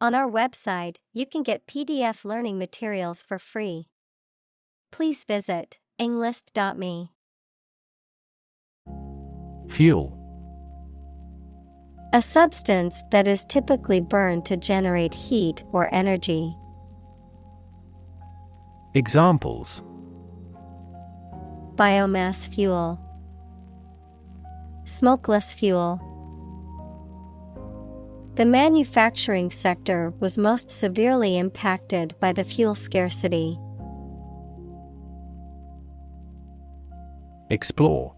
On our website, you can get PDF learning materials for free. Please visit englist.me. Fuel. A substance that is typically burned to generate heat or energy. Examples: Biomass fuel, smokeless fuel. The manufacturing sector was most severely impacted by the fuel scarcity. Explore.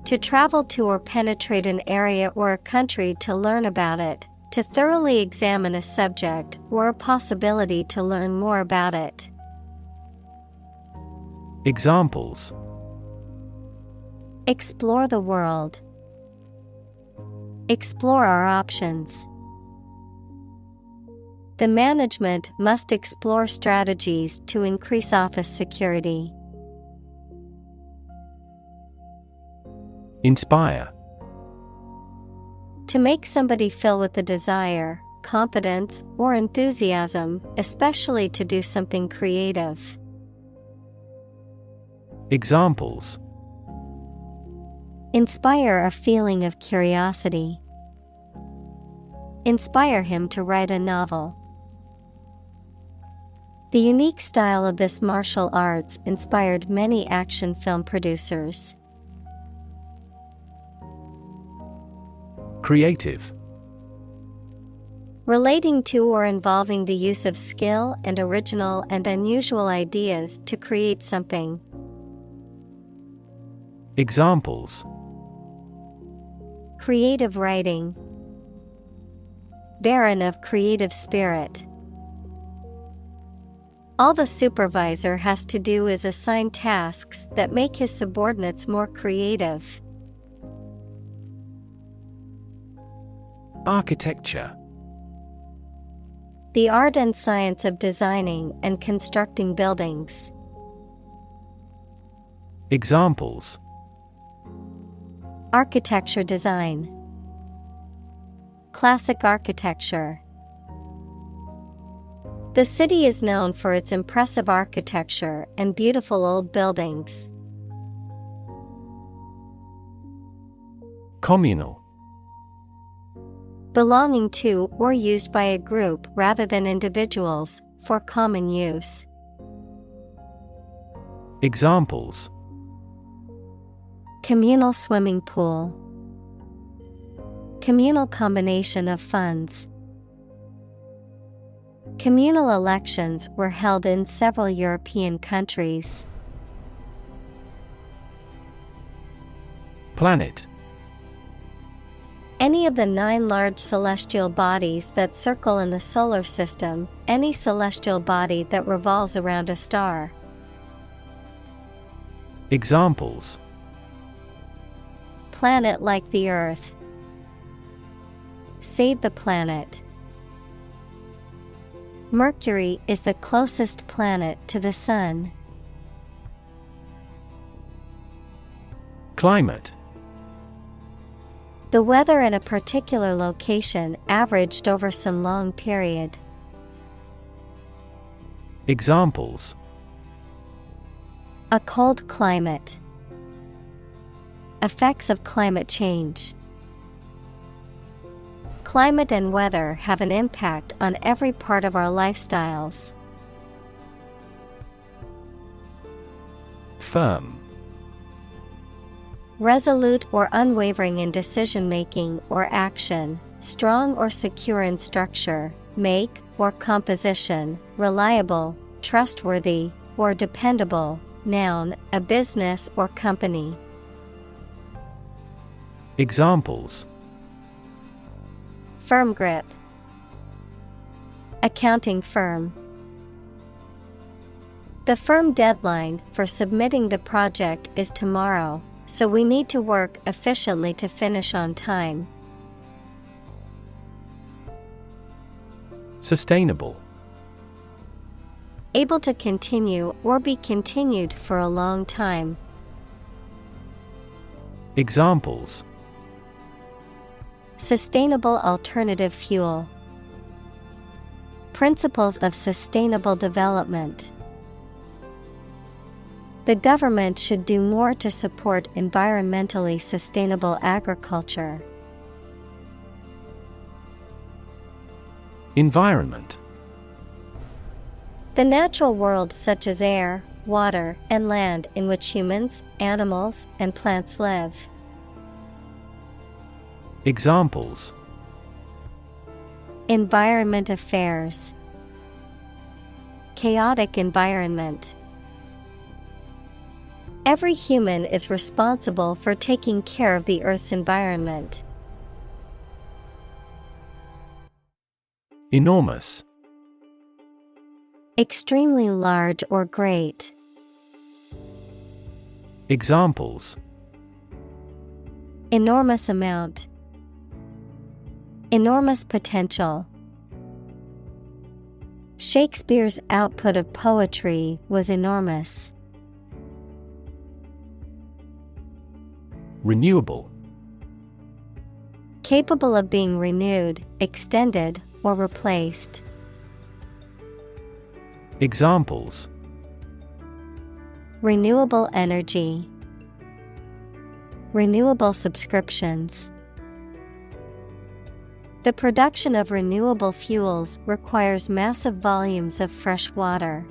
To travel to or penetrate an area or a country to learn about it, to thoroughly examine a subject or a possibility to learn more about it. Examples: Explore the world. Explore our options. The management must explore strategies to increase office security. Inspire. To make somebody feel with the desire, confidence, or enthusiasm, especially to do something creative. Examples: Inspire a feeling of curiosity. Inspire him to write a novel. The unique style of this martial arts inspired many action film producers. Creative. Relating to or involving the use of skill and original and unusual ideas to create something. Examples: Creative writing. Barren of creative spirit. All the supervisor has to do is assign tasks that make his subordinates more creative. Architecture. The art and science of designing and constructing buildings. Examples: Architecture design. Classic architecture. The city is known for its impressive architecture and beautiful old buildings. Communal. Belonging to or used by a group rather than individuals, for common use. Examples: Communal swimming pool. Communal combination of funds. Communal elections were held in several European countries. Planet. Any of the 9 large celestial bodies that circle in the solar system, any celestial body that revolves around a star. Examples: Planet like the Earth. Save the planet. Mercury is the closest planet to the Sun. Climate. The weather in a particular location averaged over some long period. Examples: A cold climate. Effects of climate change. Climate and weather have an impact on every part of our lifestyles. Firm. Resolute or unwavering in decision-making or action, strong or secure in structure, make or composition, reliable, trustworthy, or dependable. Noun, a business or company. Examples: Firm grip. Accounting firm. The firm deadline for submitting the project is tomorrow, so we need to work efficiently to finish on time. Sustainable. Able to continue or be continued for a long time. Examples: Sustainable alternative fuel. Principles of sustainable development. The government should do more to support environmentally sustainable agriculture. Environment. The natural world such as air, water, and land in which humans, animals, and plants live. Examples: Environment affairs. Chaotic environment. Every human is responsible for taking care of the Earth's environment. Enormous. Extremely large or great. Examples: Enormous amount. Enormous potential. Shakespeare's output of poetry was enormous. Renewable. Capable of being renewed, extended, or replaced. Examples: Renewable energy. Renewable subscriptions. The production of renewable fuels requires massive volumes of fresh water.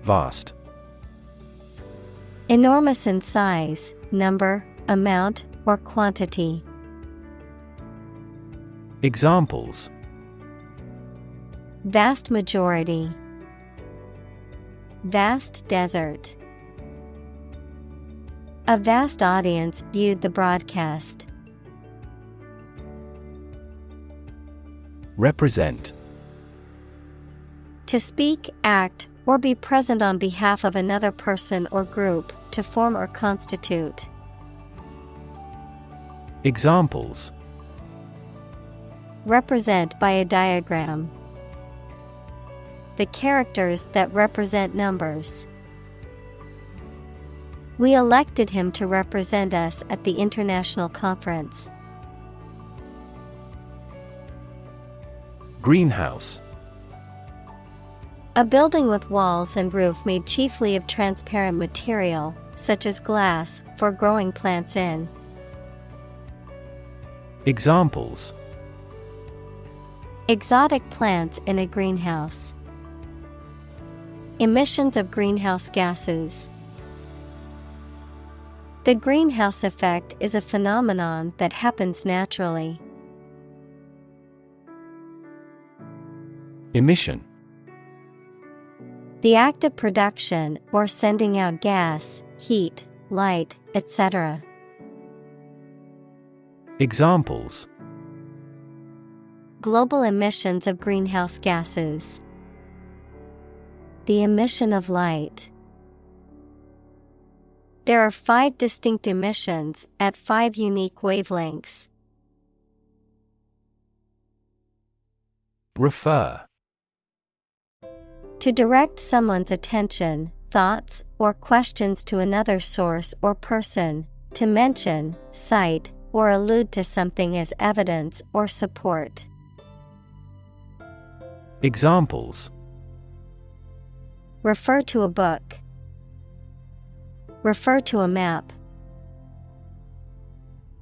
Vast. Enormous in size, number, amount, or quantity. Examples: Vast majority. Vast desert. A vast audience viewed the broadcast. Represent. To speak, act, or be present on behalf of another person or group, to form or constitute. Examples: Represent by a diagram. The characters that represent numbers. We elected him to represent us at the international conference. Greenhouse. A building with walls and roof made chiefly of transparent material, such as glass, for growing plants in. Examples: Exotic plants in a greenhouse. Emissions of greenhouse gases. The greenhouse effect is a phenomenon that happens naturally. Emission. The act of production or sending out gas, heat, light, etc. Examples: Global emissions of greenhouse gases. The emission of light. There are 5 distinct emissions at 5 unique wavelengths. Refer. To direct someone's attention, thoughts, or questions to another source or person, to mention, cite, or allude to something as evidence or support. Examples: Refer to a book. Refer to a map.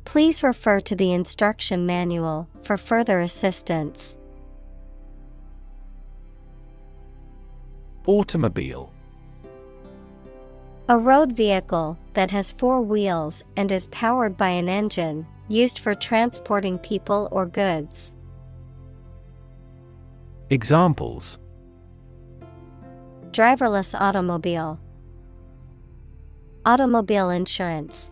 Please refer to the instruction manual for further assistance. Automobile. A road vehicle that has 4 wheels and is powered by an engine, used for transporting people or goods. Examples: Driverless automobile. Automobile insurance.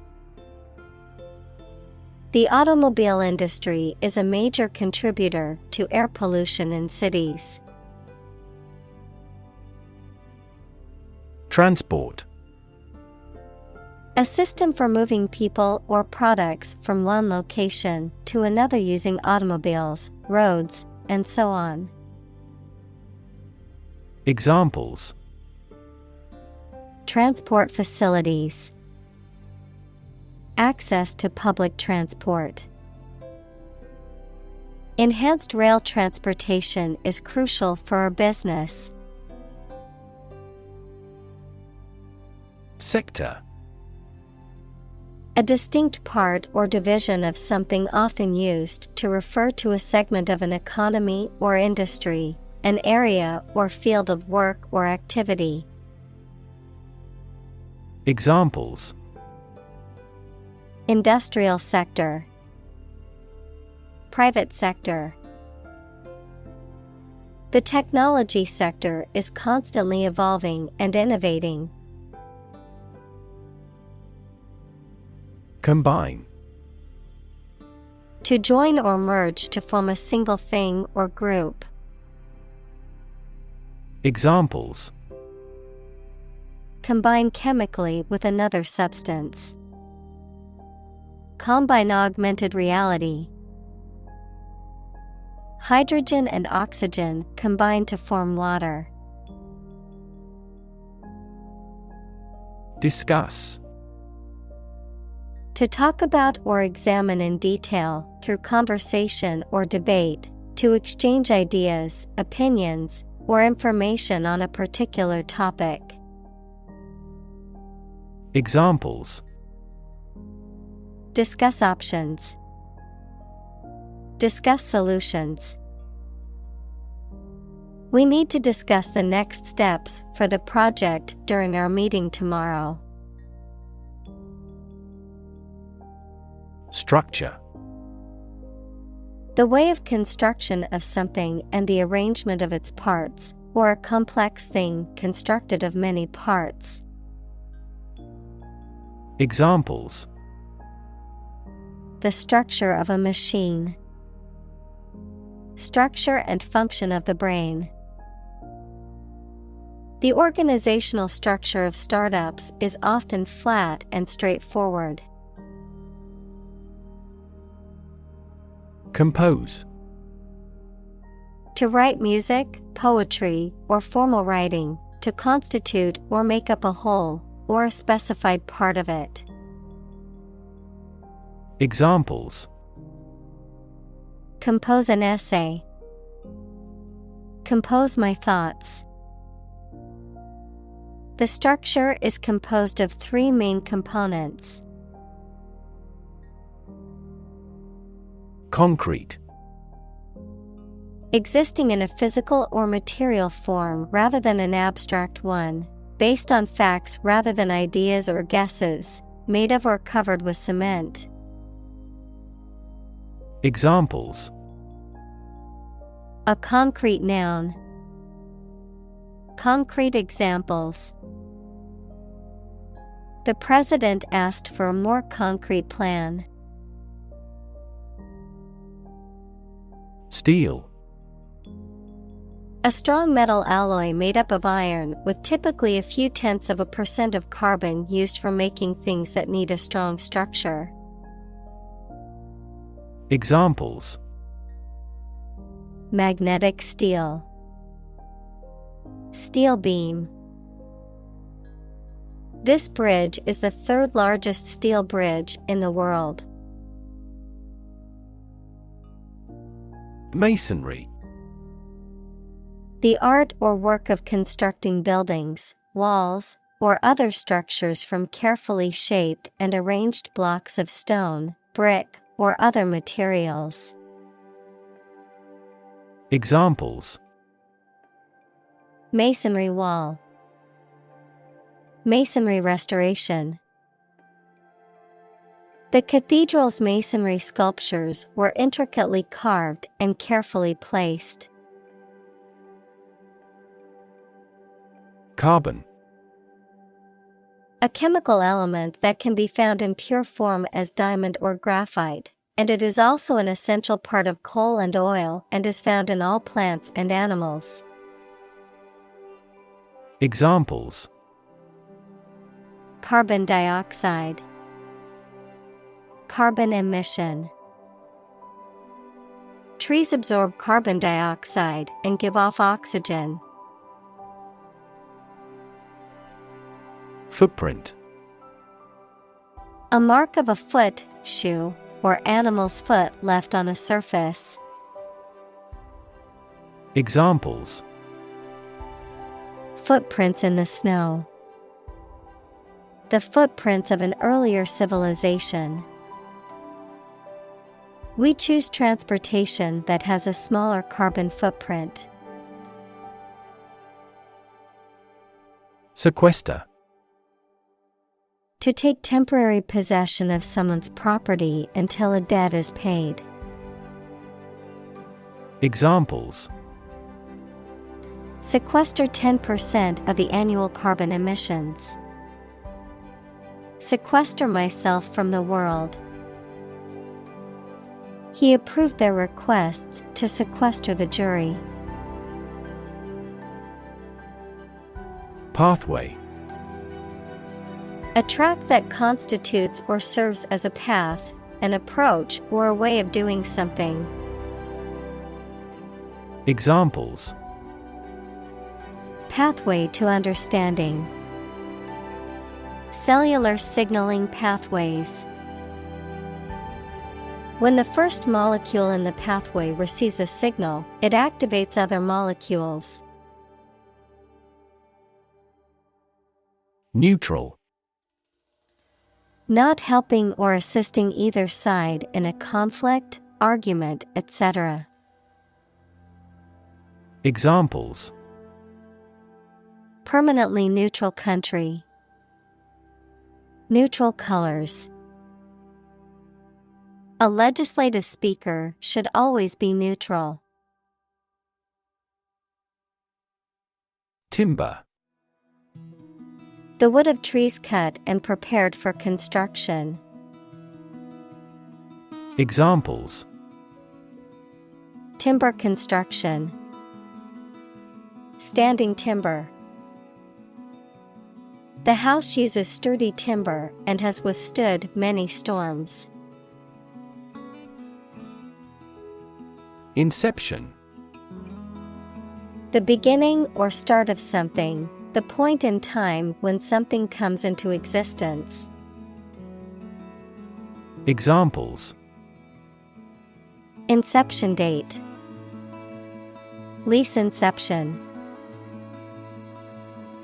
The automobile industry is a major contributor to air pollution in cities. Transport. A system for moving people or products from one location to another using automobiles, roads, and so on. Examples: Transport facilities. Access to public transport. Enhanced rail transportation is crucial for our business. Sector. A distinct part or division of something often used to refer to a segment of an economy or industry, an area or field of work or activity. Examples: Industrial sector, private sector. The technology sector is constantly evolving and innovating. Combine. To join or merge to form a single thing or group. Examples: Combine chemically with another substance. Combine augmented reality. Hydrogen and oxygen combine to form water. Discuss. To talk about or examine in detail, through conversation or debate, to exchange ideas, opinions, or information on a particular topic. Examples: Discuss options. Discuss solutions. We need to discuss the next steps for the project during our meeting tomorrow. Structure. The way of construction of something and the arrangement of its parts, or a complex thing constructed of many parts. Examples: The structure of a machine. Structure and function of the brain. The organizational structure of startups is often flat and straightforward. Compose. To write music, poetry, or formal writing, to constitute or make up a whole, or a specified part of it. Examples: Compose an essay. Compose my thoughts. The structure is composed of 3 main components. Concrete. Existing in a physical or material form rather than an abstract one, based on facts rather than ideas or guesses, made of or covered with cement. Examples: A concrete noun. Concrete examples. The president asked for a more concrete plan. Steel. A strong metal alloy made up of iron with typically a few tenths of a % of carbon used for making things that need a strong structure. Examples: Magnetic steel. Steel beam. This bridge is the 3rd largest steel bridge in the world. Masonry. The art or work of constructing buildings, walls, or other structures from carefully shaped and arranged blocks of stone, brick, or other materials. Examples: Masonry wall. Masonry restoration. The cathedral's masonry sculptures were intricately carved and carefully placed. Carbon. A chemical element that can be found in pure form as diamond or graphite, and it is also an essential part of coal and oil and is found in all plants and animals. Examples: Carbon dioxide. Carbon emission. Trees absorb carbon dioxide and give off oxygen. Footprint. A mark of a foot, shoe, or animal's foot left on a surface. Examples: Footprints in the snow. The footprints of an earlier civilization. We choose transportation that has a smaller carbon footprint. Sequester. To take temporary possession of someone's property until a debt is paid. Examples: Sequester 10% of the annual carbon emissions. Sequester myself from the world. He approved their requests to sequester the jury. Pathway. A track that constitutes or serves as a path, an approach, or a way of doing something. Examples: Pathway to understanding. Cellular signaling pathways. When the first molecule in the pathway receives a signal, it activates other molecules. Neutral. Not helping or assisting either side in a conflict, argument, etc. Examples: Permanently neutral country. Neutral colors. A legislative speaker should always be neutral. Timber. The wood of trees cut and prepared for construction. Examples: Timber construction. Standing timber. The house uses sturdy timber and has withstood many storms. Inception. The beginning or start of something, the point in time when something comes into existence. Examples: Inception date. Lease inception.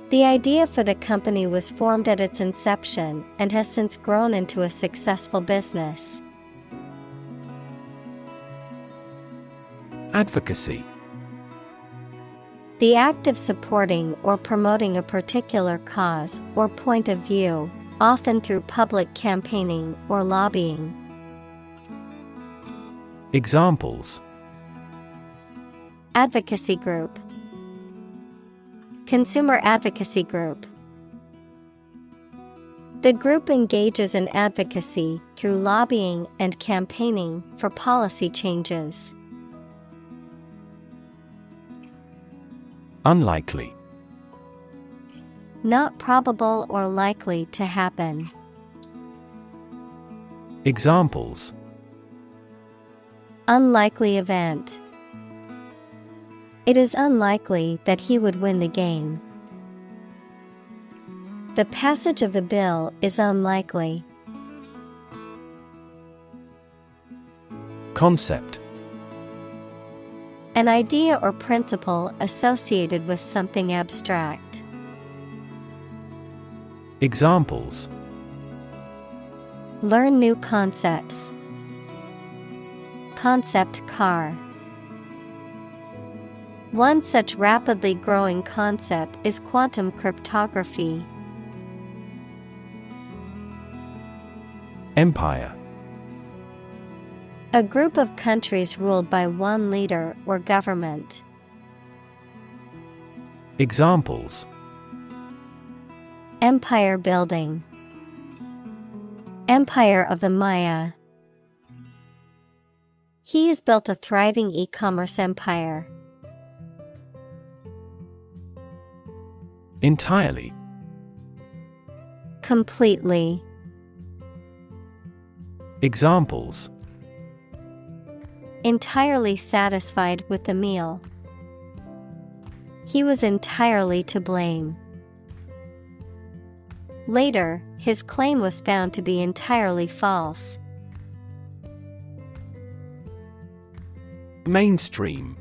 The idea for the company was formed at its inception and has since grown into a successful business. Advocacy. The act of supporting or promoting a particular cause or point of view, often through public campaigning or lobbying. Examples: Advocacy group. Consumer advocacy group. The group engages in advocacy through lobbying and campaigning for policy changes. Unlikely. Not probable or likely to happen. Examples: Unlikely event. It is unlikely that he would win the game. The passage of the bill is unlikely. Concept. An idea or principle associated with something abstract. Examples: Learn new concepts. Concept car. One such rapidly growing concept is quantum cryptography. Empire. A group of countries ruled by one leader or government. Examples: Empire building. Empire of the Maya. He has built a thriving e-commerce empire. Entirely. Completely. Examples: Entirely satisfied with the meal. He was entirely to blame. Later, his claim was found to be entirely false. Mainstream.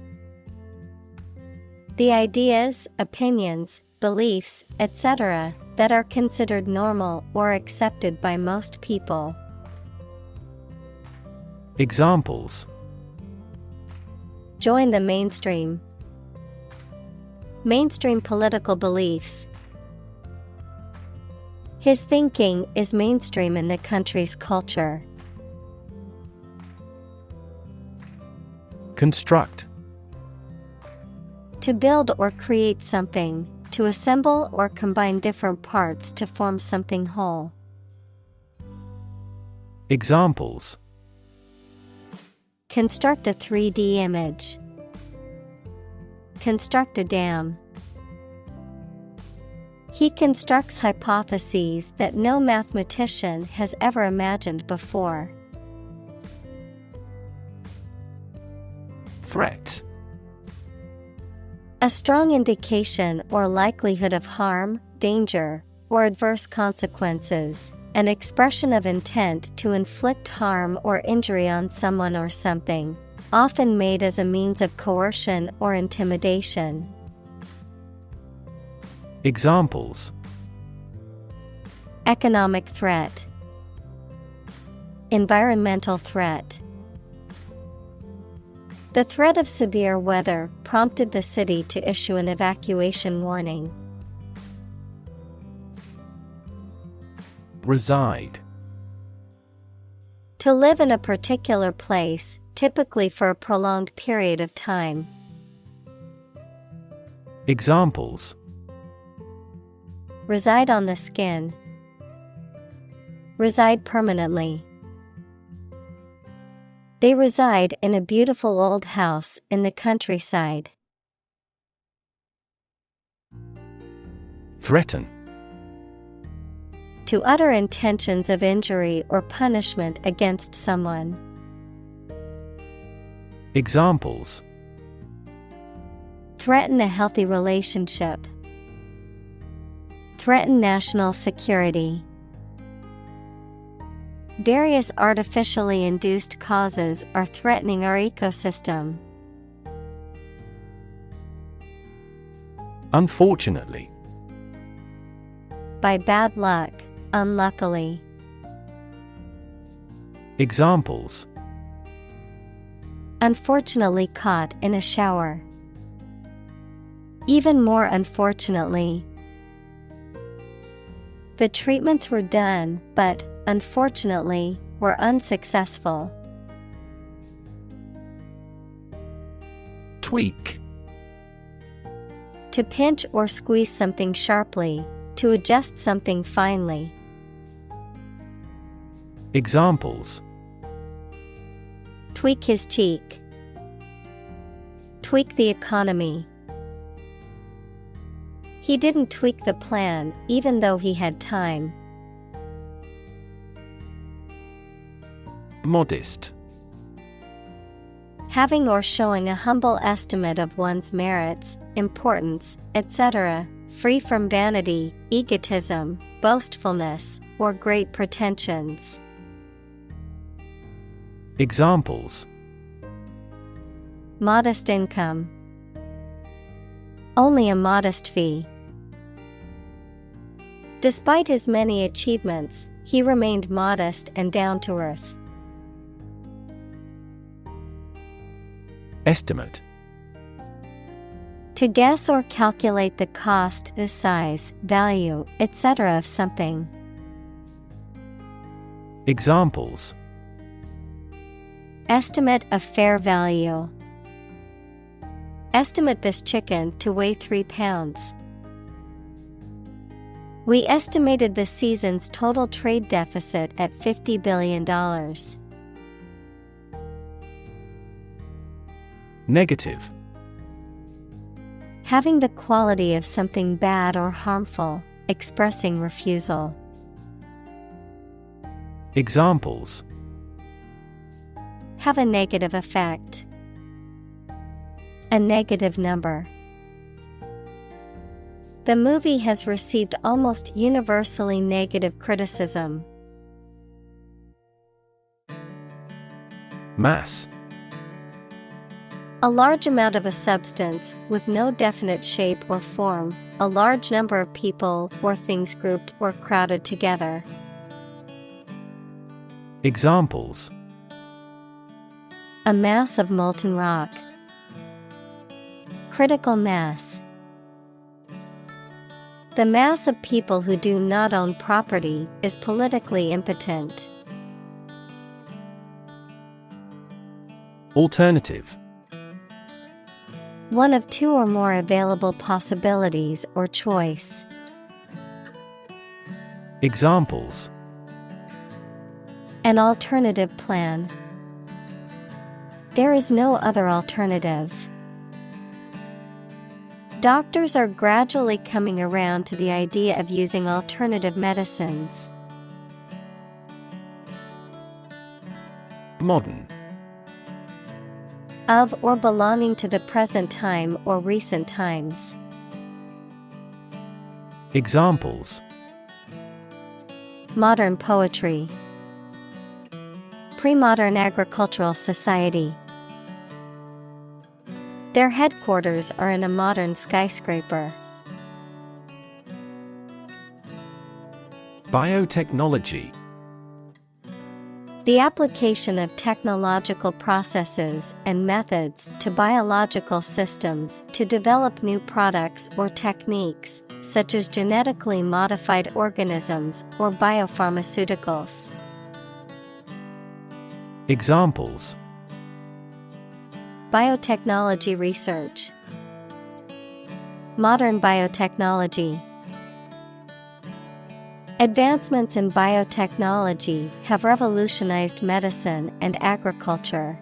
The ideas, opinions, beliefs, etc., that are considered normal or accepted by most people. Examples: Join the mainstream. Mainstream political beliefs. His thinking is mainstream in the country's culture. Construct. To build or create something, to assemble or combine different parts to form something whole. Examples: Construct a 3D image. Construct a dam. He constructs hypotheses that no mathematician has ever imagined before. Threat. A strong indication or likelihood of harm, danger, or adverse consequences, an expression of intent to inflict harm or injury on someone or something, often made as a means of coercion or intimidation. Examples: Economic threat. Environmental threat. The threat of severe weather prompted the city to issue an evacuation warning. Reside. To live in a particular place, typically for a prolonged period of time. Examples: Reside on the skin. Reside permanently. They reside in a beautiful old house in the countryside. Threaten. To utter intentions of injury or punishment against someone. Examples: Threaten a healthy relationship. Threaten national security. Various artificially induced causes are threatening our ecosystem. Unfortunately. By bad luck, unluckily. Examples: Unfortunately caught in a shower. Even more unfortunately. The treatments were done, but, unfortunately, were unsuccessful. Tweak. To pinch or squeeze something sharply, to adjust something finely. Examples: Tweak his cheek. Tweak the economy. He didn't tweak the plan, even though he had time. Modest. Having or showing a humble estimate of one's merits, importance, etc., free from vanity, egotism, boastfulness, or great pretensions. Examples: Modest income. Only a modest fee. Despite his many achievements, he remained modest and down to earth. Estimate. To guess or calculate the cost, the size, value, etc. of something. Examples: Estimate of fair value. Estimate this chicken to weigh 3 pounds. We estimated the season's total trade deficit at $50 billion. Negative. Having the quality of something bad or harmful, expressing refusal. Examples: Have a negative effect. A negative number. The movie has received almost universally negative criticism. Mass. A large amount of a substance with no definite shape or form, a large number of people or things grouped or crowded together. Examples: A mass of molten rock. Critical mass. The mass of people who do not own property is politically impotent. Alternative: One of two or more available possibilities or choice. Examples: An alternative plan. There is no other alternative. Doctors are gradually coming around to the idea of using alternative medicines. Modern. Of or belonging to the present time or recent times. Examples: Modern poetry. Pre-modern agricultural society. Their headquarters are in a modern skyscraper. Biotechnology. The application of technological processes and methods to biological systems to develop new products or techniques, such as genetically modified organisms or biopharmaceuticals. Examples: Biotechnology research. Modern biotechnology. Advancements in biotechnology have revolutionized medicine and agriculture.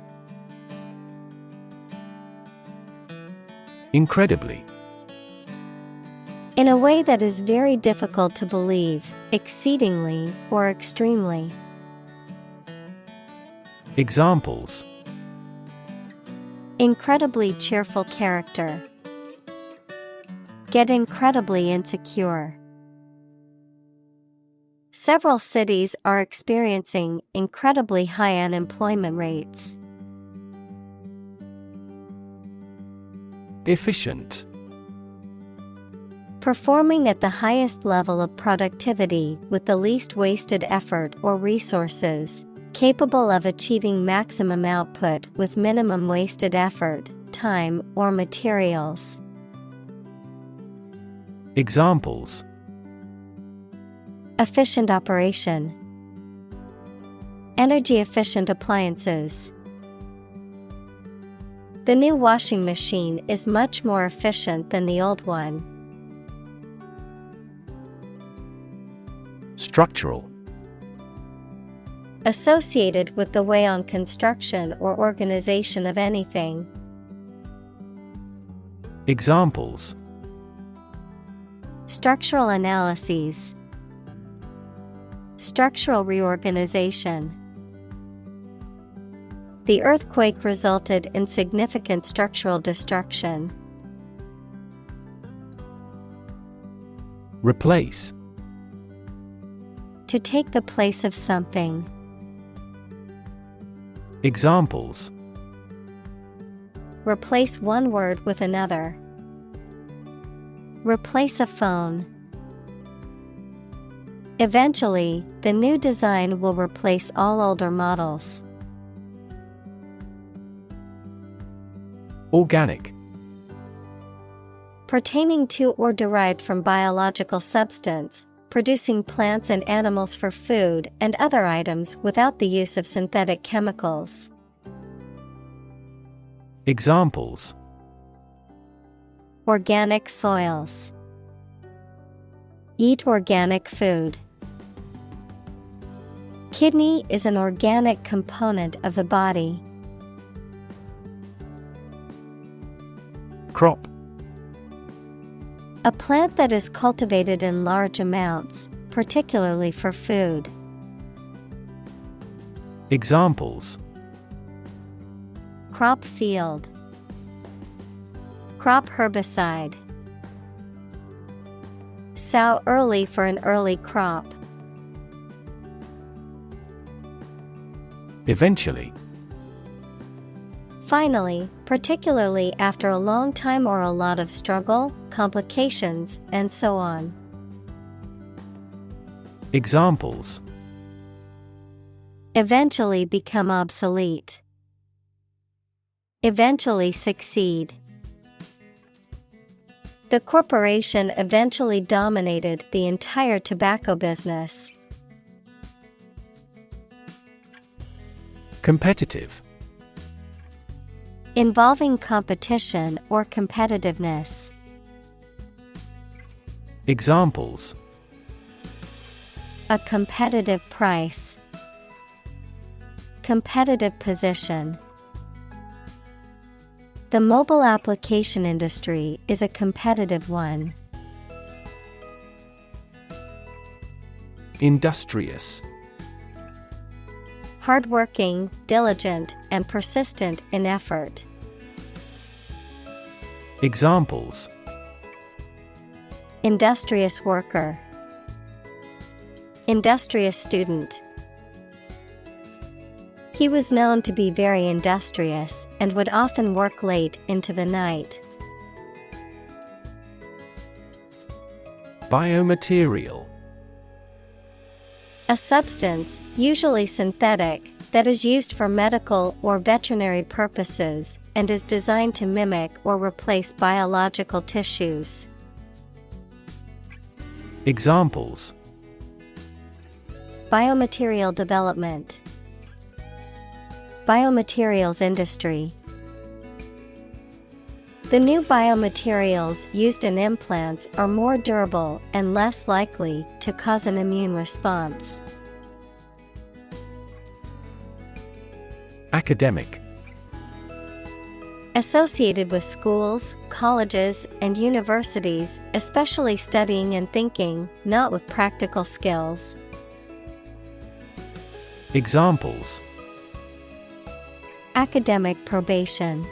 Incredibly. In a way that is very difficult to believe, exceedingly, or extremely. Examples: Incredibly cheerful character. Get incredibly insecure. Several cities are experiencing incredibly high unemployment rates. Efficient. Performing at the highest level of productivity with the least wasted effort or resources, capable of achieving maximum output with minimum wasted effort, time, or materials. Examples: Efficient operation. Energy efficient appliances. The new washing machine is much more efficient than the old one. Structural. Associated with the way on construction or organization of anything. Examples: Structural analyses. Structural reorganization. The earthquake resulted in significant structural destruction. Replace. To take the place of something. Examples: Replace one word with another. Replace a phone. Eventually, the new design will replace all older models. Organic. Pertaining to or derived from biological substance, producing plants and animals for food and other items without the use of synthetic chemicals. Examples: Organic soils. Eat organic food. Kidney is an organic component of the body. Crop. A plant that is cultivated in large amounts, particularly for food. Examples: Crop field. Crop herbicide. Sow early for an early crop. Eventually. Finally, particularly after a long time or a lot of struggle, complications, and so on. Examples: Eventually become obsolete. Eventually succeed. The corporation eventually dominated the entire tobacco business. Competitive. Involving competition or competitiveness. Examples: A competitive price. Competitive position. The mobile application industry is a competitive one. Industrious. Hardworking, diligent, and persistent in effort. Examples: Industrious worker. Industrious student. He was known to be very industrious and would often work late into the night. Biomaterial. A substance, usually synthetic, that is used for medical or veterinary purposes and is designed to mimic or replace biological tissues. Examples: Biomaterial development. Biomaterials industry. The new biomaterials used in implants are more durable and less likely to cause an immune response. Academic. Associated with schools, colleges, and universities, especially studying and thinking, not with practical skills. Examples: Academic probation.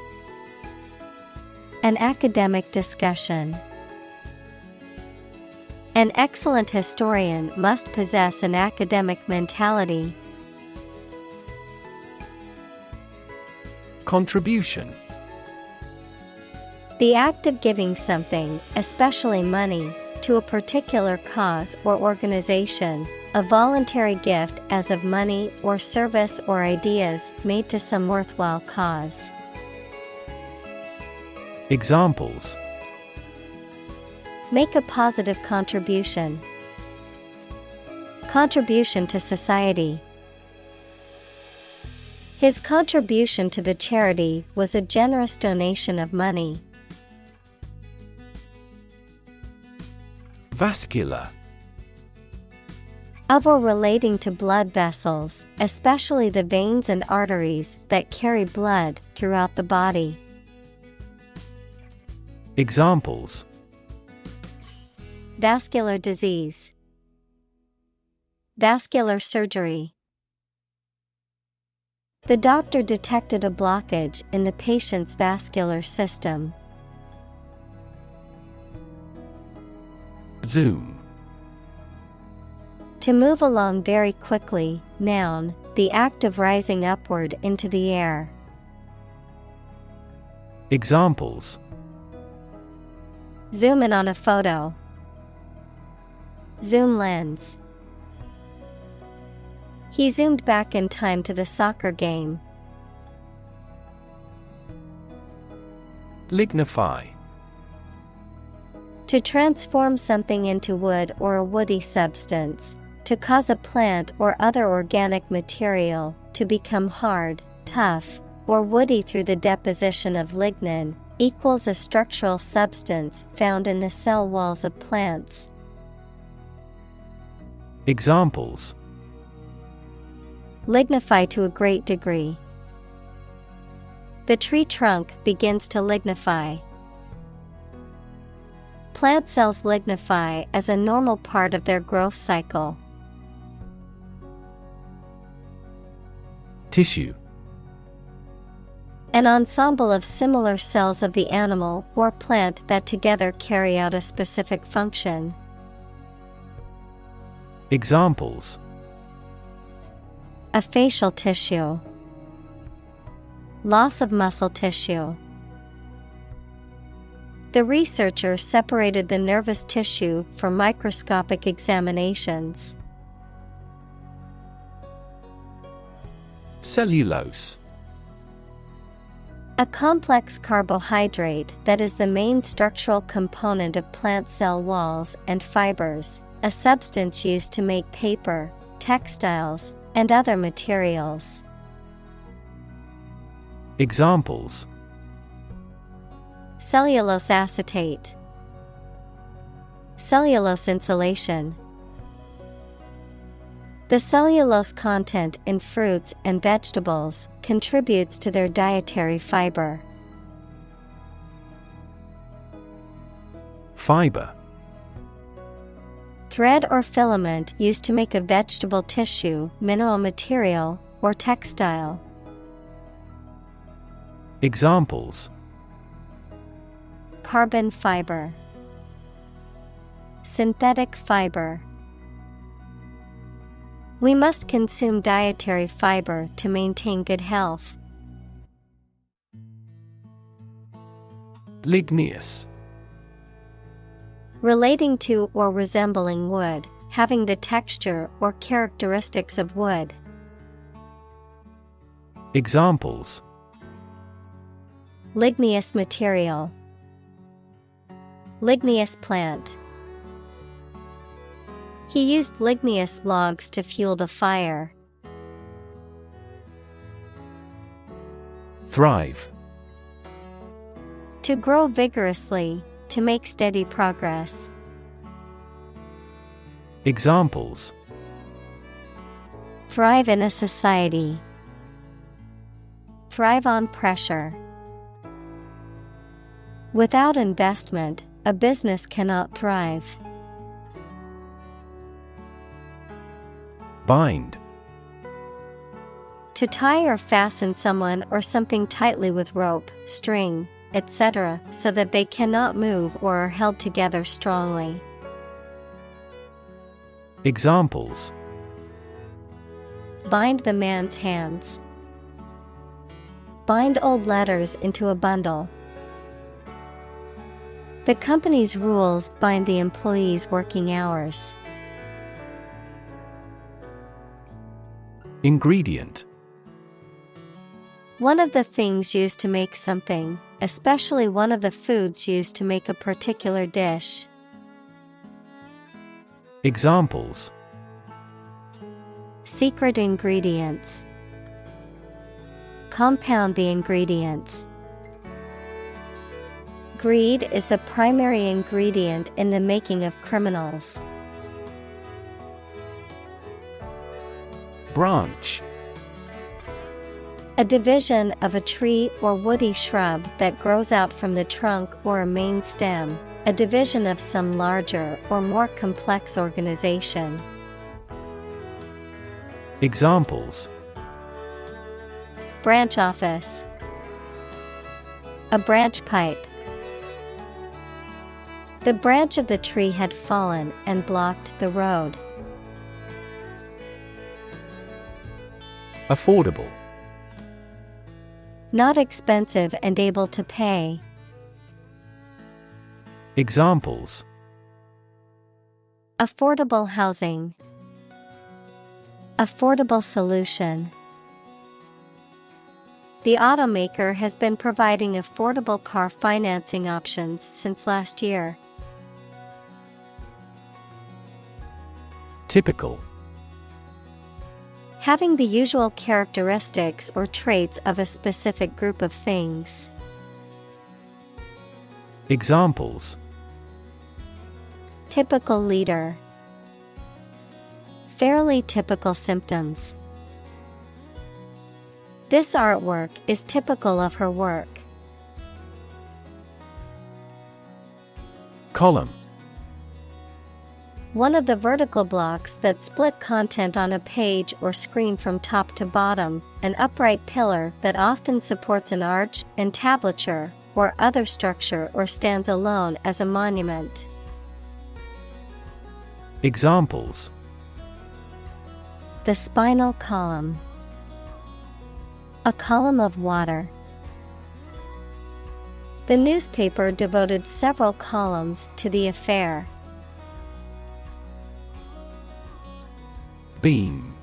An academic discussion. An excellent historian must possess an academic mentality. Contribution. The act of giving something, especially money, to a particular cause or organization, a voluntary gift as of money or service or ideas made to some worthwhile cause. Examples: Make a positive contribution. Contribution to society. His contribution to the charity was a generous donation of money. Vascular. Of or relating to blood vessels, especially the veins and arteries that carry blood throughout the body. Examples: Vascular disease. Vascular surgery. The doctor detected a blockage in the patient's vascular system. Zoom. To move along very quickly, noun, the act of rising upward into the air. Examples: Zoom in on a photo. Zoom lens. He zoomed back in time to the soccer game. Lignify. To transform something into wood or a woody substance. To cause a plant or other organic material to become hard, tough, or woody through the deposition of lignin equals a structural substance found in the cell walls of plants. Examples: Lignify to a great degree. The tree trunk begins to lignify. Plant cells lignify as a normal part of their growth cycle. Tissue. An ensemble of similar cells of the animal or plant that together carry out a specific function. Examples: A facial tissue. Loss of muscle tissue. The researcher separated the nervous tissue for microscopic examinations. Cellulose. A complex carbohydrate that is the main structural component of plant cell walls and fibers, a substance used to make paper, textiles, and other materials. Examples: Cellulose acetate, cellulose insulation. The cellulose content in fruits and vegetables contributes to their dietary fiber. Fiber. Thread or filament used to make a vegetable tissue, mineral material, or textile. Examples: Carbon fiber, synthetic fiber. We must consume dietary fiber to maintain good health. Ligneous. Relating to or resembling wood, having the texture or characteristics of wood. Examples: Ligneous material, ligneous plant. He used ligneous logs to fuel the fire. Thrive. To grow vigorously, to make steady progress. Examples: Thrive in a society. Thrive on pressure. Without investment, a business cannot thrive. Bind. To tie or fasten someone or something tightly with rope, string, etc., so that they cannot move or are held together strongly. Examples: Bind the man's hands. Bind old letters into a bundle. The company's rules bind the employees' working hours. Ingredient. One of the things used to make something, especially one of the foods used to make a particular dish. Examples: Secret ingredients. Compound the ingredients. Greed is the primary ingredient in the making of criminals. Branch. A division of a tree or woody shrub that grows out from the trunk or a main stem, a division of some larger or more complex organization. Examples: Branch office. A branch pipe. The branch of the tree had fallen and blocked the road. Affordable. Not expensive and able to pay. Examples: Affordable housing. Affordable solution. The automaker has been providing affordable car financing options since last year. Typical. Having the usual characteristics or traits of a specific group of things. Examples: Typical leader. Fairly typical symptoms. This artwork is typical of her work. Column. One of the vertical blocks that split content on a page or screen from top to bottom, an upright pillar that often supports an arch, entablature, or other structure or stands alone as a monument. Examples: The spinal column. A column of water. The newspaper devoted several columns to the affair. Beam.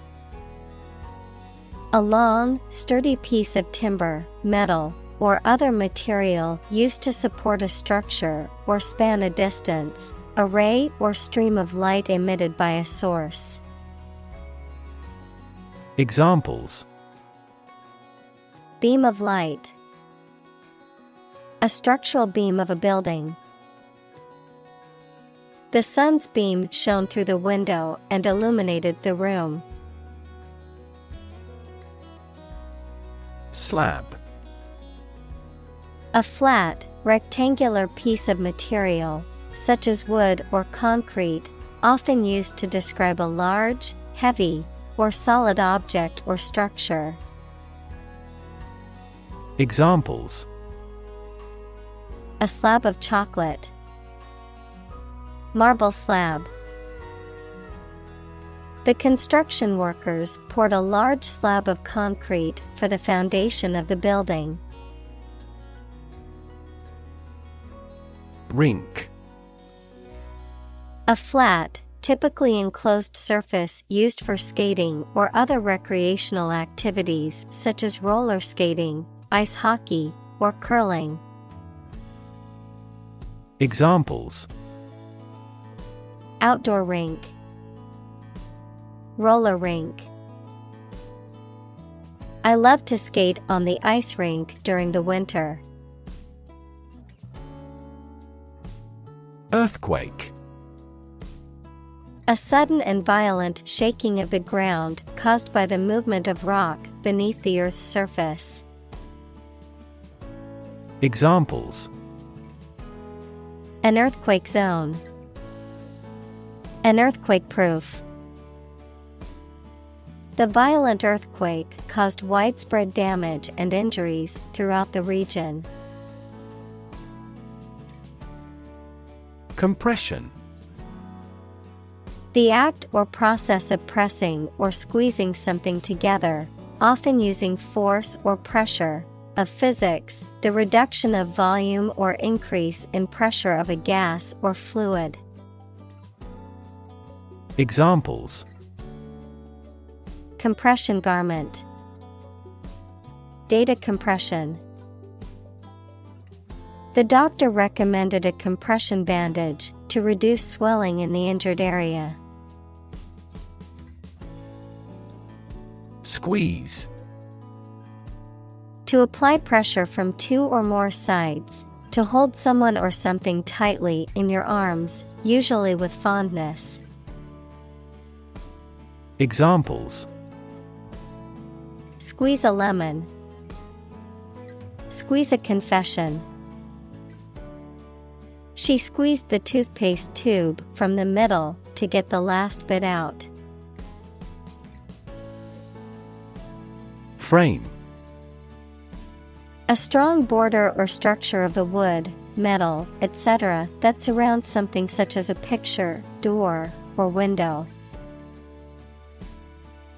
A long, sturdy piece of timber, metal, or other material used to support a structure or span a distance, a ray or stream of light emitted by a source. Examples: Beam of light. A structural beam of a building. The sun's beam shone through the window and illuminated the room. Slab. A flat, rectangular piece of material, such as wood or concrete, often used to describe a large, heavy, or solid object or structure. Examples: A slab of chocolate. Marble slab. The construction workers poured a large slab of concrete for the foundation of the building. Rink. A flat, typically enclosed surface used for skating or other recreational activities such as roller skating, ice hockey, or curling. Examples: Outdoor rink. Roller rink. I love to skate on the ice rink during the winter. Earthquake. A sudden and violent shaking of the ground caused by the movement of rock beneath the Earth's surface. Examples: An earthquake zone. An earthquake proof. The violent earthquake caused widespread damage and injuries throughout the region. Compression. The act or process of pressing or squeezing something together, often using force or pressure. Of physics, the reduction of volume or increase in pressure of a gas or fluid. Examples: Compression garment. Data compression. The doctor recommended a compression bandage to reduce swelling in the injured area. Squeeze. To apply pressure from two or more sides, to hold someone or something tightly in your arms, usually with fondness. Examples: Squeeze a lemon. Squeeze a confession. She squeezed the toothpaste tube from the middle to get the last bit out. Frame. A strong border or structure of the wood, metal, etc. that surrounds something such as a picture, door, or window.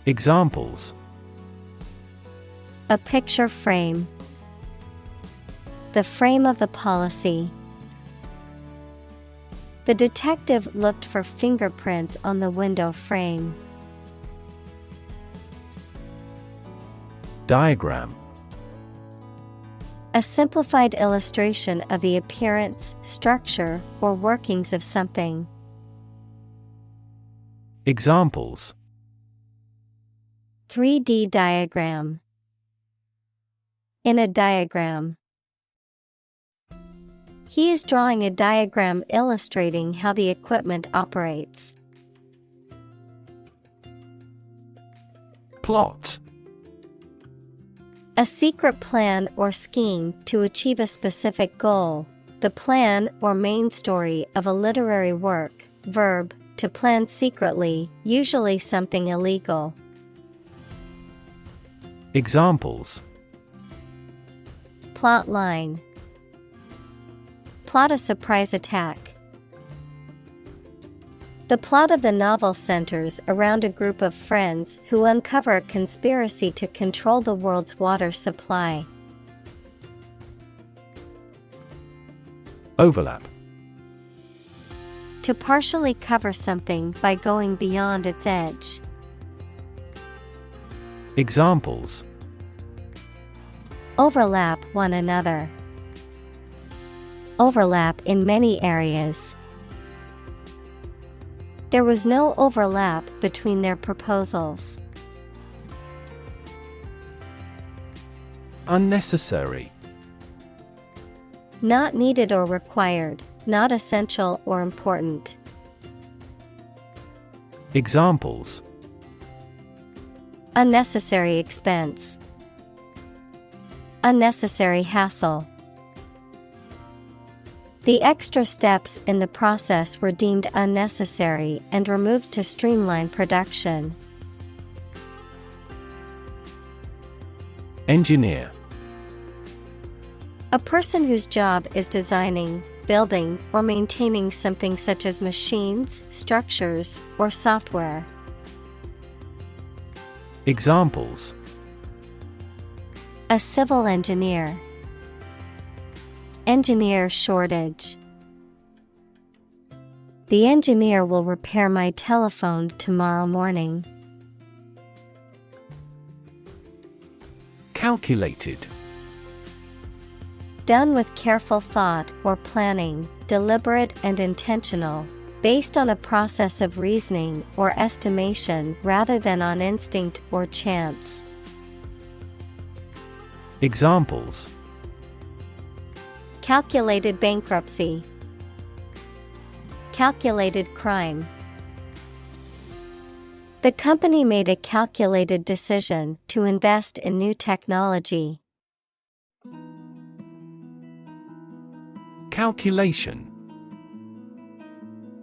Examples: A picture frame. The frame of the policy. The detective looked for fingerprints on the window frame. Diagram. A simplified illustration of the appearance, structure, or workings of something. Examples: 3D diagram. In a diagram. He is drawing a diagram illustrating how the equipment operates. Plot. A secret plan or scheme to achieve a specific goal. The plan or main story of a literary work. Verb, to plan secretly, usually something illegal. Examples: Plot line. Plot a surprise attack. The plot of the novel centers around a group of friends who uncover a conspiracy to control the world's water supply. Overlap. To partially cover something by going beyond its edge. Examples: overlap one another. Overlap in many areas. There was no overlap between their proposals. Unnecessary. Not needed or required, not essential or important. Examples: unnecessary expense. Unnecessary hassle. The extra steps in the process were deemed unnecessary and removed to streamline production. Engineer. A person whose job is designing, building, or maintaining something such as machines, structures, or software. Examples: a civil engineer. Engineer shortage. The engineer will repair my telephone tomorrow morning. Calculated. Done with careful thought or planning, deliberate and intentional, based on a process of reasoning or estimation rather than on instinct or chance. Examples: calculated bankruptcy. Calculated crime. The company made a calculated decision to invest in new technology. Calculation.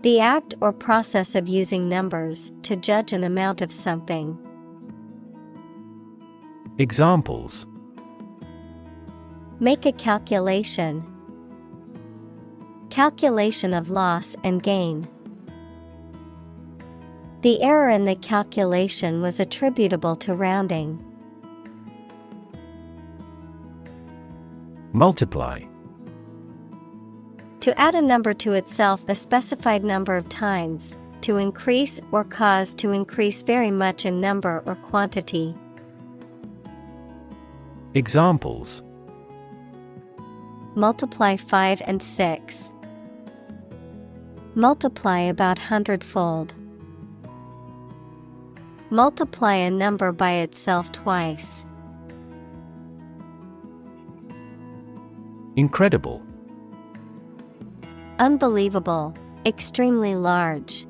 The act or process of using numbers to judge an amount of something. Examples: make a calculation. Calculation of loss and gain. The error in the calculation was attributable to rounding. Multiply. To add a number to itself a specified number of times, to increase or cause to increase very much in number or quantity. Examples: multiply 5 and 6. Multiply about 100-fold. Multiply a number by itself twice. Incredible. Unbelievable, extremely large.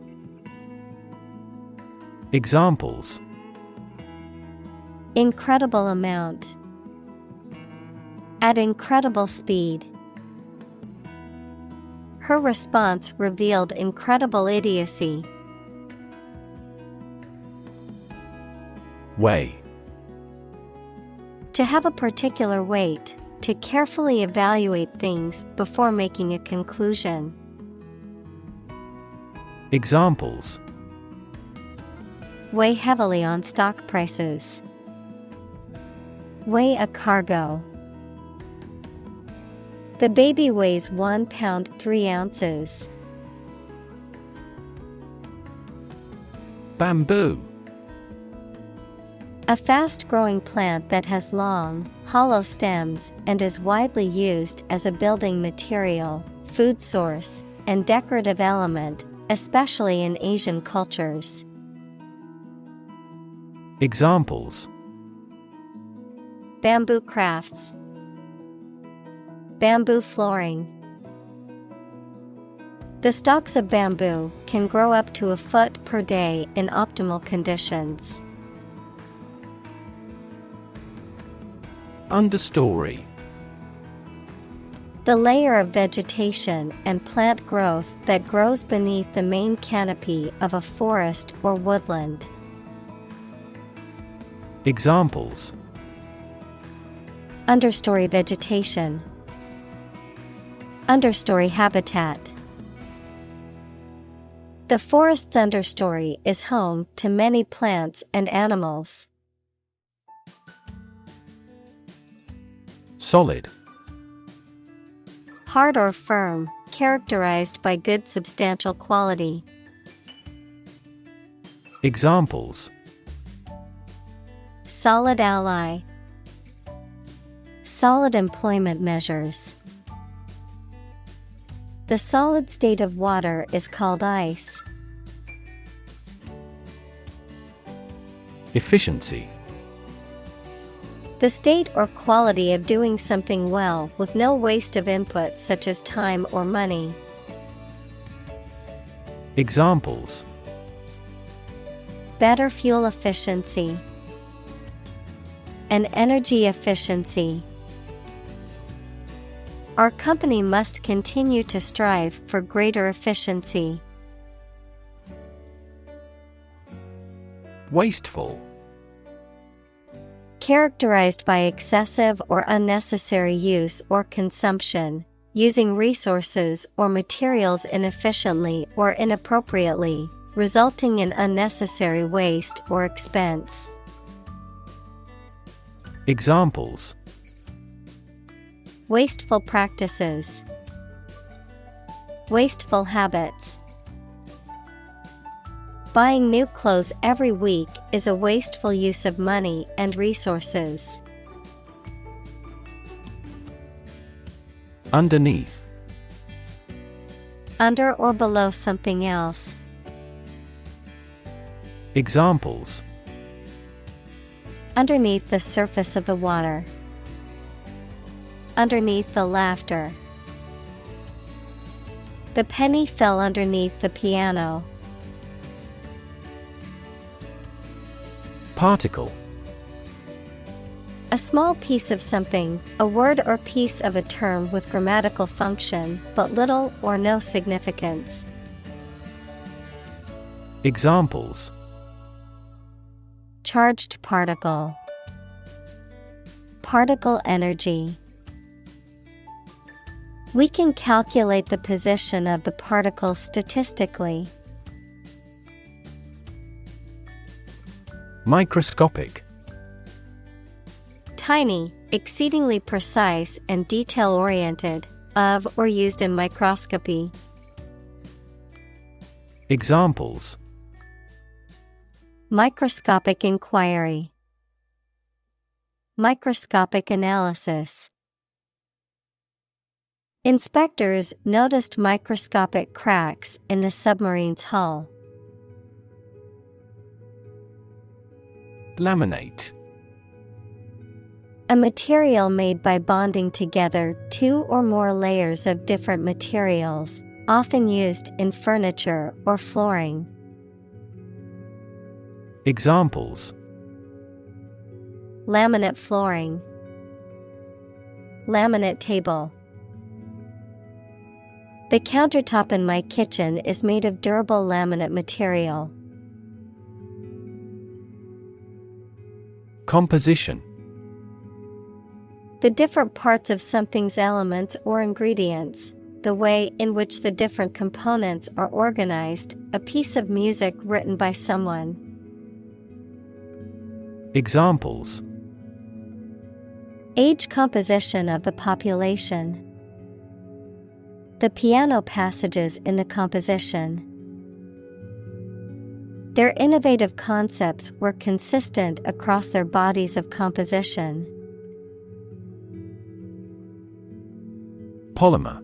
Examples: incredible amount. At incredible speed. Her response revealed incredible idiocy. Weigh. To have a particular weight, to carefully evaluate things before making a conclusion. Examples: weigh heavily on stock prices. Weigh a cargo. The baby weighs 1 pound 3 ounces. Bamboo. A fast-growing plant that has long, hollow stems and is widely used as a building material, food source, and decorative element, especially in Asian cultures. Examples: bamboo crafts. Bamboo flooring. The stalks of bamboo can grow up to a foot per day in optimal conditions. Understory. The layer of vegetation and plant growth that grows beneath the main canopy of a forest or woodland. Examples: understory vegetation. Understory habitat. The forest's understory is home to many plants and animals. Solid. Hard or firm, characterized by good substantial quality. Examples: Solid ally. Solid employment measures. The solid state of water is called ice. Efficiency. The state or quality of doing something well with no waste of input such as time or money. Examples: Better fuel efficiency. And energy efficiency. Our company must continue to strive for greater efficiency. Wasteful. Characterized by excessive or unnecessary use or consumption, using resources or materials inefficiently or inappropriately, resulting in unnecessary waste or expense. Examples: Wasteful practices. Wasteful habits. Buying new clothes every week is a wasteful use of money and resources. Underneath. Under or below something else. Examples: Underneath the surface of the water. Underneath the laughter. The penny fell underneath the piano. Particle. A small piece of something, a word or piece of a term with grammatical function, but little or no significance. Examples: Charged particle. Particle energy. We can calculate the position of the particles statistically. Microscopic. Tiny, exceedingly precise and detail-oriented, of or used in microscopy. Examples: Microscopic inquiry. Microscopic analysis. Inspectors noticed microscopic cracks in the submarine's hull. Laminate. A material made by bonding together two or more layers of different materials, often used in furniture or flooring. Examples: Laminate flooring. Laminate table. The countertop in my kitchen is made of durable laminate material. Composition. The different parts of something's elements or ingredients, the way in which the different components are organized, a piece of music written by someone. Examples: Age composition of the population. The piano passages in the composition. Their innovative concepts were consistent across their bodies of composition. Polymer.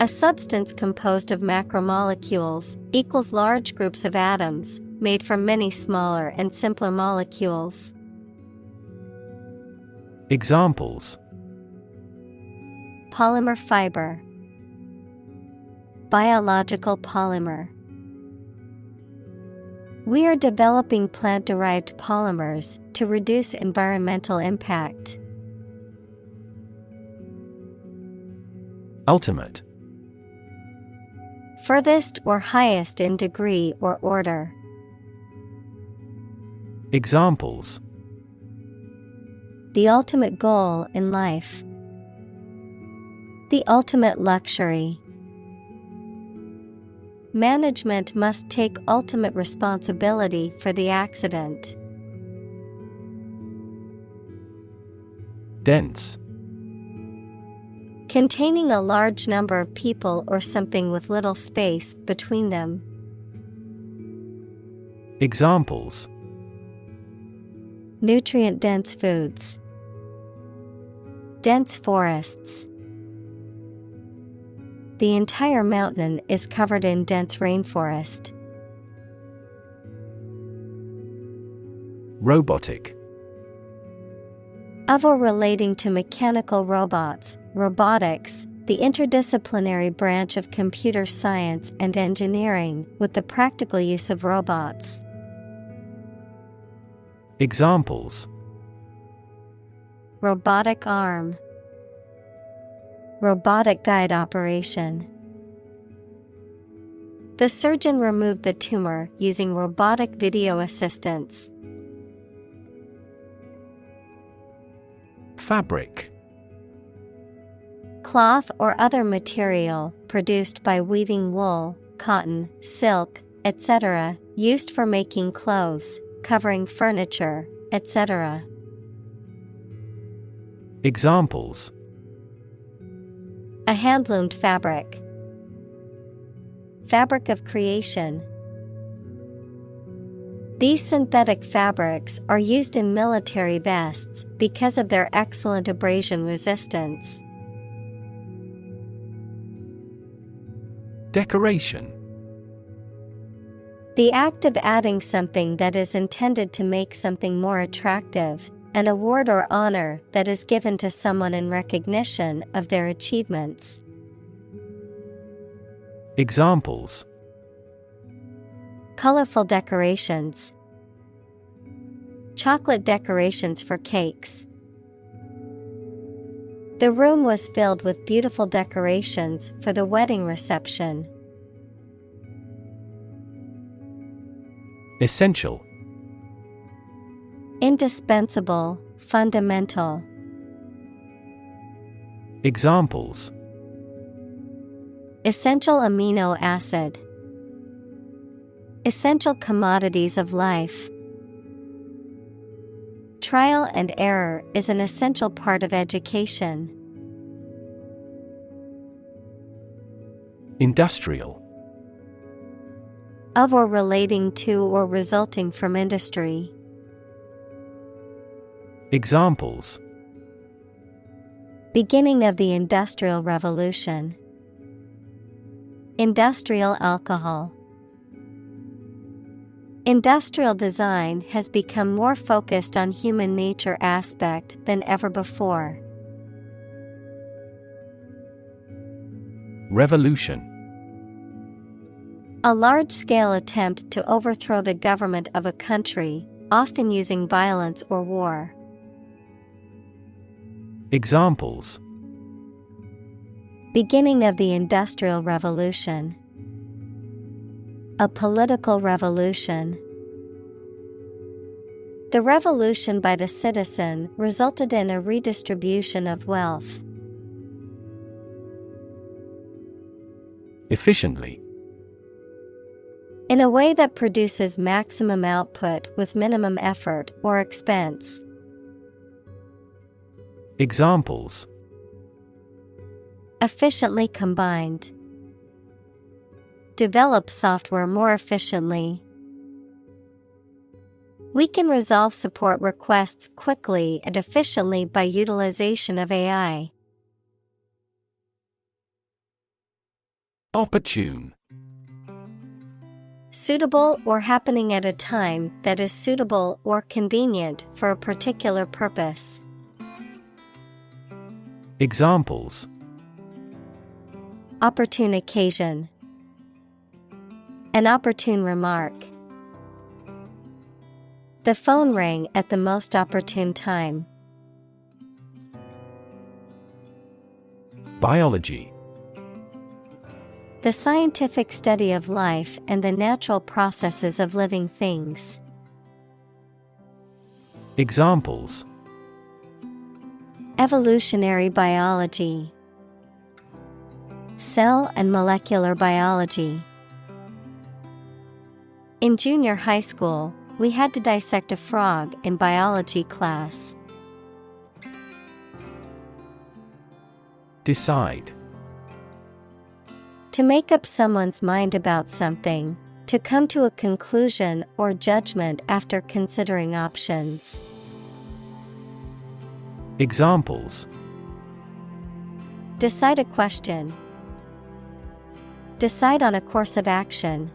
A substance composed of macromolecules, equals large groups of atoms, made from many smaller and simpler molecules. Examples: Polymer fiber. Biological polymer. We are developing plant-derived polymers to reduce environmental impact. Ultimate. Furthest or highest in degree or order. Examples: The ultimate goal in life. The ultimate luxury. Management must take ultimate responsibility for the accident. Dense. Containing a large number of people or something with little space between them. Examples: Nutrient-dense foods. Dense forests. The entire mountain is covered in dense rainforest. Robotic. Of or relating to mechanical robots, robotics, the interdisciplinary branch of computer science and engineering, with the practical use of robots. Examples: Robotic arm. Robotic guide operation. The surgeon removed the tumor using robotic video assistance. Fabric. Cloth or other material produced by weaving wool, cotton, silk, etc., used for making clothes, covering furniture, etc. Examples: A hand-loomed fabric. Fabric of creation. These synthetic fabrics are used in military vests because of their excellent abrasion resistance. Decoration. The act of adding something that is intended to make something more attractive, an award or honor that is given to someone in recognition of their achievements. Examples: Colorful decorations. Chocolate decorations for cakes. The room was filled with beautiful decorations for the wedding reception. Essential. Indispensable, fundamental. Examples: Essential amino acid. Essential commodities of life. Trial and error is an essential part of education. Industrial. Of or relating to or resulting from industry. Examples: Beginning of the Industrial Revolution. Industrial alcohol. Industrial design has become more focused on human nature aspect than ever before. Revolution. A large-scale attempt to overthrow the government of a country, often using violence or war. Examples: Beginning of the Industrial Revolution. A political revolution. The revolution by the citizen resulted in a redistribution of wealth. Efficiently. In a way that produces maximum output with minimum effort or expense. Examples: Efficiently combined. Develop software more efficiently. We can resolve support requests quickly and efficiently by utilization of AI. Opportune. Suitable or happening at a time that is suitable or convenient for a particular purpose. Examples: Opportune occasion. An opportune remark. The phone rang at the most opportune time. Biology. The scientific study of life and the natural processes of living things. Examples: Evolutionary biology. Cell and molecular biology. In junior high school, we had to dissect a frog in biology class. Decide. To make up someone's mind about something, to come to a conclusion or judgment after considering options. Examples: Decide a question. Decide on a course of action.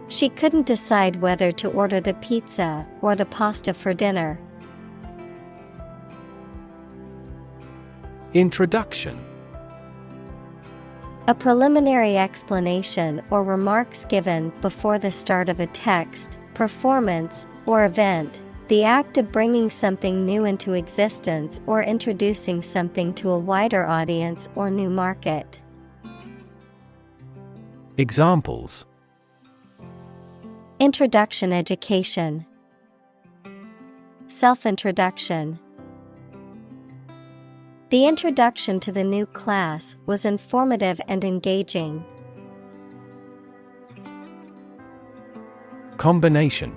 She couldn't decide whether to order the pizza or the pasta for dinner. Introduction. A preliminary explanation or remarks given before the start of a text, performance, or event, the act of bringing something new into existence or introducing something to a wider audience or new market. Examples: Introduction education. Self-introduction. The introduction to the new class was informative and engaging. Combination.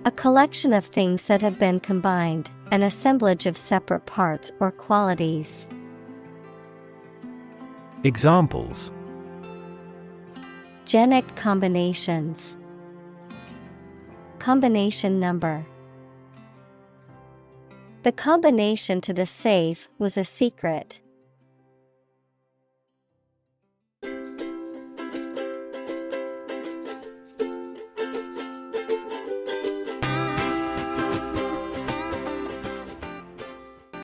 A collection of things that have been combined, an assemblage of separate parts or qualities. Examples: Genic combinations. Combination number. The combination to the safe was a secret.